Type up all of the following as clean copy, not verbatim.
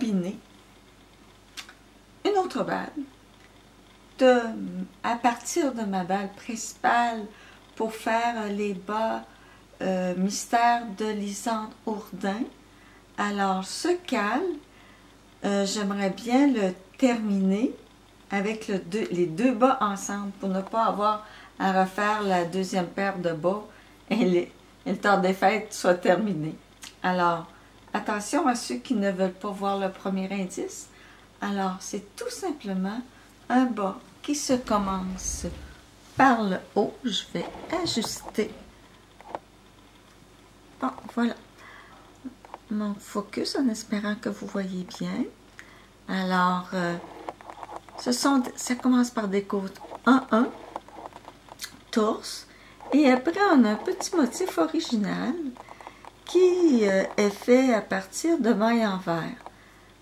combiner une autre balle à partir de ma balle principale pour faire les bas mystère de Lisande Ourdin. Alors ce cal, j'aimerais bien le terminer avec les deux bas ensemble pour ne pas avoir à refaire la deuxième paire de bas et le temps des fêtes soit terminé. Alors, attention à ceux qui ne veulent pas voir le premier indice. Alors, c'est tout simplement un bas qui se commence par le haut. Je vais ajuster. Bon, voilà mon focus en espérant que vous voyez bien. Alors, ça commence par des côtes 1-1, torse, et après on a un petit motif original qui est fait à partir de mailles en vert.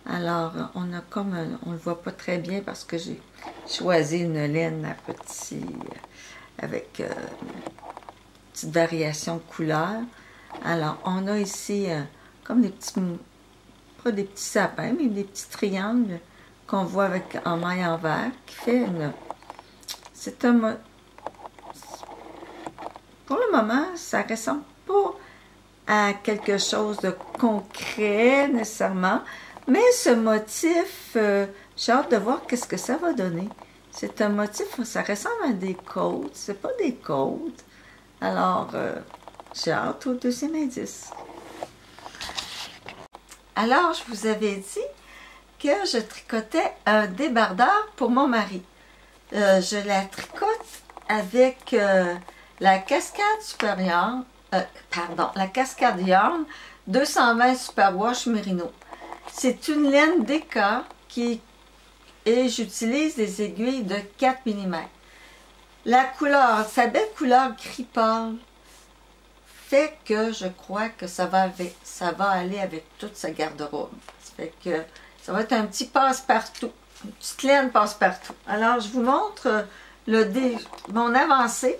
Alors, on a comme, on ne le voit pas très bien parce que j'ai choisi une laine à petit, avec une petite variation de couleur. Alors, on a ici comme des petits, pas des petits sapins, mais des petits triangles qu'on voit avec en maille en vert, qui fait une... C'est un... Pour le moment, ça ne ressemble pas à quelque chose de concret nécessairement, mais ce motif, j'ai hâte de voir qu'est-ce que ça va donner. C'est un motif, ça ressemble à des côtes, c'est pas des côtes. Alors, j'ai hâte au deuxième indice. Alors, je vous avais dit que je tricotais un débardeur pour mon mari. Je la tricote avec la cascade supérieure, la cascade yarn 220 Superwash Merino. C'est une laine DK et j'utilise des aiguilles de 4 mm. La couleur, sa belle couleur gris pâle, fait que je crois que ça va aller avec toute sa garde-robe. Ça fait que ça va être un petit passe-partout, une petite laine passe-partout. Alors, je vous montre mon avancée.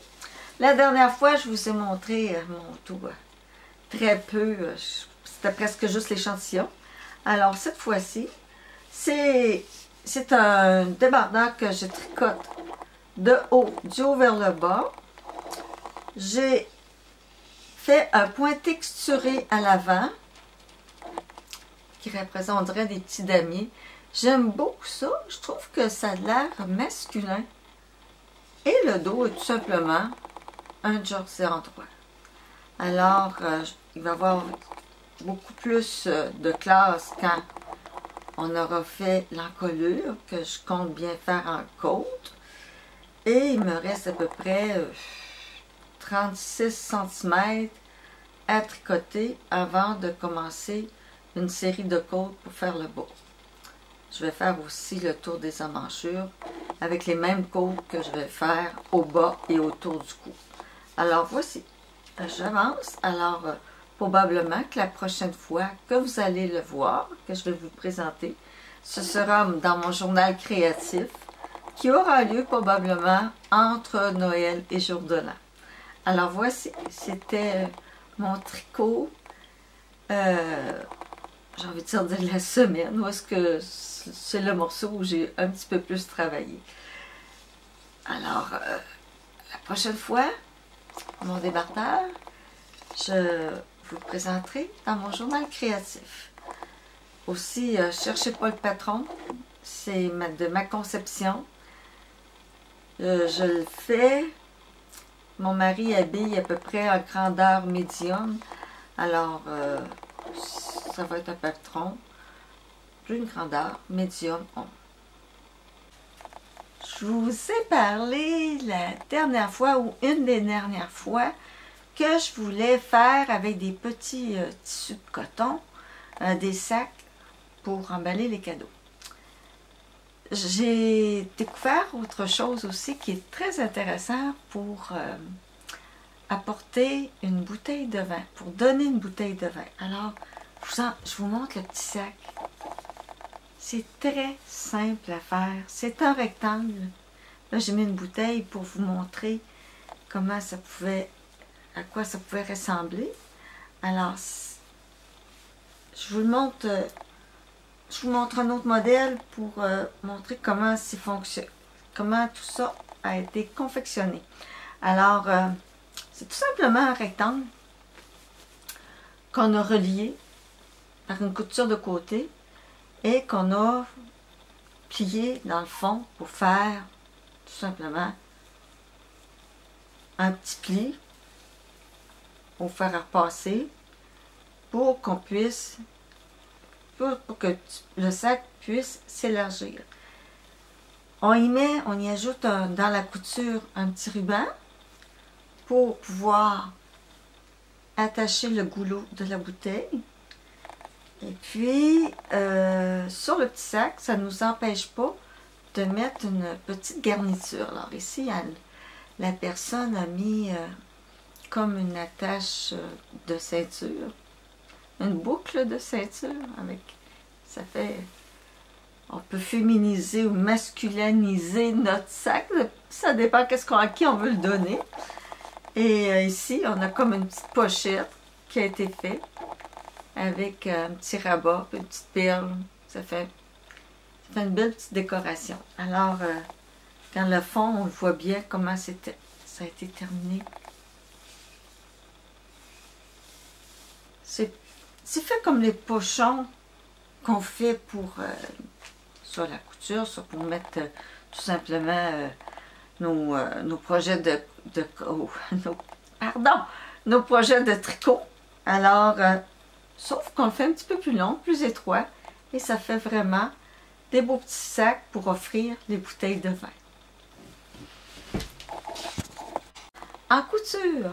La dernière fois, je vous ai montré mon tout très peu, c'était presque juste l'échantillon. Alors, cette fois-ci, c'est un débardeur que je tricote du haut vers le bas. J'ai fait un point texturé à l'avant qui représenterait des petits damiers. J'aime beaucoup ça. Je trouve que ça a l'air masculin. Et le dos est tout simplement un jersey en droit. Alors, il va y avoir beaucoup plus de classe quand on aura fait l'encolure, que je compte bien faire en côte. Et il me reste à peu près 36 cm à tricoter avant de commencer une série de côtes pour faire le bas. Je vais faire aussi le tour des emmanchures avec les mêmes côtes que je vais faire au bas et autour du cou. Alors voici, j'avance. Alors probablement que la prochaine fois que vous allez le voir, que je vais vous présenter, ce sera dans mon journal créatif qui aura lieu probablement entre Noël et Jour de l'An. Alors voici, c'était mon tricot, j'ai envie de dire de la semaine, où est-ce que c'est le morceau où j'ai un petit peu plus travaillé. Alors, la prochaine fois, mon débardeur, je vous le présenterai dans mon journal créatif. Aussi, cherchez pas le patron, c'est de ma conception. Je le fais. Mon mari habille à peu près en grandeur médium. Alors, ça va être un patron d'une grandeur médium. Je vous ai parlé la dernière fois, ou une des dernières fois, que je voulais faire avec des petits tissus de coton, des sacs pour emballer les cadeaux. J'ai découvert autre chose aussi qui est très intéressant pour apporter une bouteille de vin, pour donner une bouteille de vin. Alors, je vous montre le petit sac. C'est très simple à faire. C'est un rectangle. Là, j'ai mis une bouteille pour vous montrer comment ça pouvait, à quoi ça pouvait ressembler. Alors, je vous le montre je vous montre un autre modèle pour montrer comment comment tout ça a été confectionné. Alors, c'est tout simplement un rectangle qu'on a relié par une couture de côté et qu'on a plié dans le fond pour faire tout simplement un petit pli au fer à repasser pour qu'on puisse, pour que le sac puisse s'élargir. On y ajoute dans la couture un petit ruban pour pouvoir attacher le goulot de la bouteille. Et puis, sur le petit sac, ça ne nous empêche pas de mettre une petite garniture. Alors ici, la personne a mis comme une attache de ceinture, une boucle de ceinture avec, ça fait, on peut féminiser ou masculiniser notre sac, ça dépend à qui on veut le donner. Et ici, on a comme une petite pochette qui a été faite avec un petit rabat, une petite perle, ça fait une belle petite décoration. Alors, quand le fond, on le voit bien comment ça a été terminé. C'est fait comme les pochons qu'on fait pour soit la couture, soit pour mettre tout simplement nos projets nos projets de tricot. Alors, sauf qu'on le fait un petit peu plus long, plus étroit, et ça fait vraiment des beaux petits sacs pour offrir les bouteilles de vin. En couture,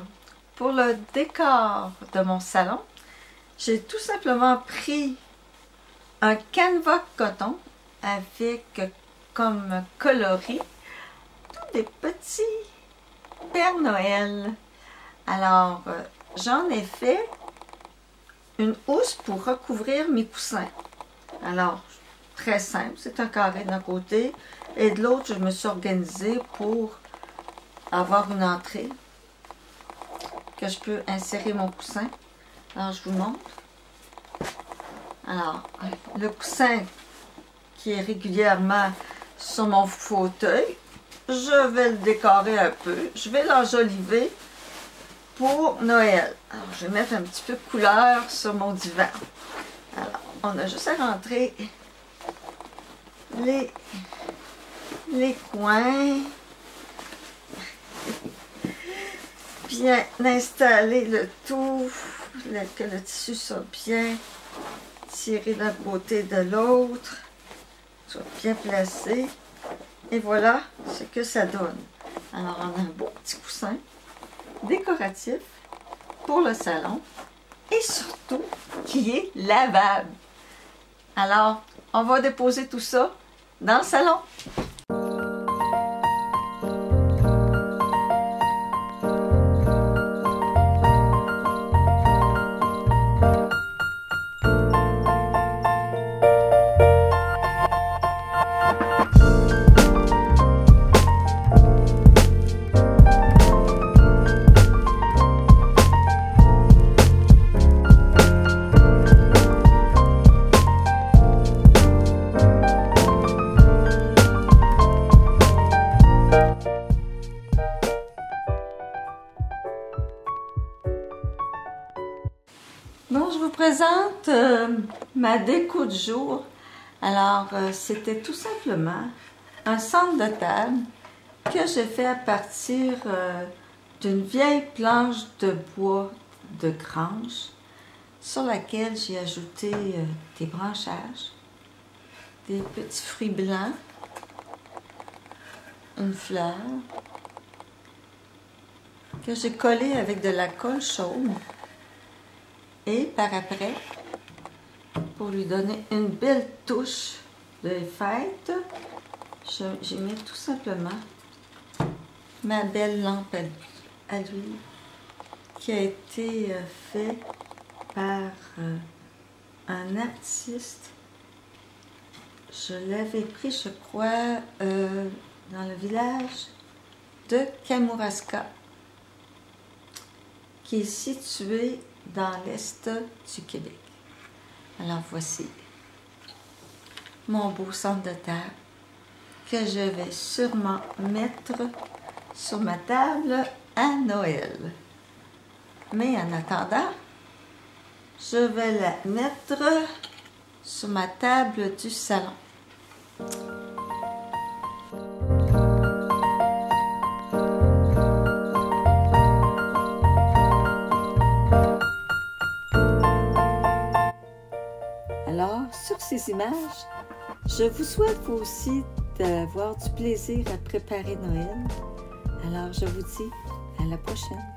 pour le décor de mon salon, j'ai tout simplement pris un canevas coton avec comme coloris tous des petits Père Noël. Alors, j'en ai fait une housse pour recouvrir mes coussins. Alors, très simple, c'est un carré d'un côté et de l'autre, je me suis organisée pour avoir une entrée que je peux insérer mon coussin. Alors, je vous montre. Alors, le coussin qui est régulièrement sur mon fauteuil, je vais le décorer un peu. Je vais l'enjoliver pour Noël. Alors, je vais mettre un petit peu de couleur sur mon divan. Alors, on a juste à rentrer les coins. Bien installer le tout, que le tissu soit bien tiré d'un côté de l'autre, soit bien placé. Et voilà ce que ça donne. Alors, on a un beau petit coussin décoratif pour le salon et surtout qui est lavable. Alors, on va déposer tout ça dans le salon. Bon, je vous présente ma déco du jour. Alors, c'était tout simplement un centre de table que j'ai fait à partir d'une vieille planche de bois de grange sur laquelle j'ai ajouté des branchages, des petits fruits blancs, une fleur que j'ai collée avec de la colle chaude. Et par après, pour lui donner une belle touche de fête, j'ai mis tout simplement ma belle lampe à l'huile qui a été faite par un artiste. Je l'avais pris, je crois, dans le village de Kamouraska, qui est situé dans l'est du Québec. Alors voici mon beau centre de table que je vais sûrement mettre sur ma table à Noël. Mais en attendant, je vais la mettre sur ma table du salon. Alors, sur ces images, je vous souhaite vous aussi d'avoir du plaisir à préparer Noël. Alors, je vous dis à la prochaine.